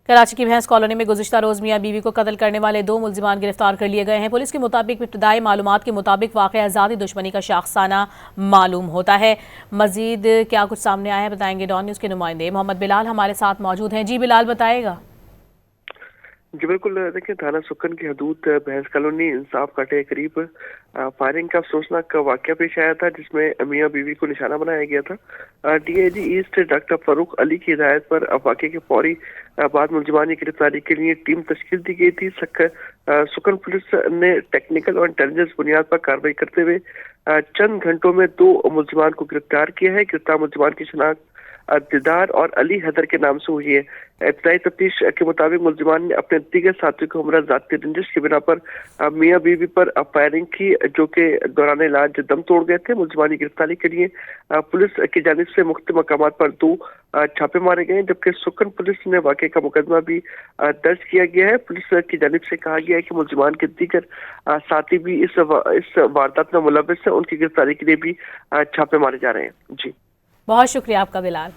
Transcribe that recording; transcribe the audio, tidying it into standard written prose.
कराची की भैंस कॉलोनी में गुज़िश्ता रोज़ मियाँ बीवी को कत्ल करने वाले 2 मुल्जिमान गिरफ्तार कर लिए गए हैं। पुलिस के मुताबिक इब्तदाई मालूमात के मुताबिक वाक़या आज़ादी दुश्मनी का शाखसाना मालूम होता है। मज़ीद क्या कुछ सामने आया है बताएंगे डॉन न्यूज़ के नुमाइंदे मोहम्मद बिलाल हमारे साथ मौजूद हैं। जी बिलाल, बताएगा। जी बिल्कुल, देखिए थाना सुकन की हदूद भैंस कॉलोनी इंसाफ काटे के करीब फायरिंग का अफसोसनाक वाकया पेश आया था, जिसमें मियां बीवी को निशाना बनाया गया था। DIG east doctor Farooq Ali की हिदायत पर वाकये के फौरी बाद मुलजिमान की गिरफ्तारी के लिए टीम तश्कील दी गई थी। सुकन पुलिस ने टेक्निकल और इंटेलिजेंस बुनियाद पर कार्रवाई करते हुए चंद घंटों में 2 मुलजिमान को गिरफ्तार किया है। गिरफ्तार मुलजिमान की शनाख्त दिदार और अली हैदर के नाम से हुई है। इब्तदाई तफ्तीश के मुताबिक मुलजिमान ने अपने दीगर साथियों को हमरा ज़ाती रंजिश की बिना पर मियां बीवी पर फायरिंग की, जो कि दौरान इलाज दम तोड़ गए थे। मुलजिमान की गिरफ्तारी के लिए पुलिस की जानिब से मुख्तलिफ मकामात पर 2 छापे मारे गए, जबकि सुकन पुलिस ने वाक़े का मुकदमा भी दर्ज किया गया है। पुलिस की जानिब से कहा गया है कि मुलजिमान के दीगर साथी भी इस वारदात में मुलव्वस है, उनकी गिरफ्तारी के लिए भी छापे मारे जा रहे हैं। जी बहुत शुक्रिया आपका बिलाल।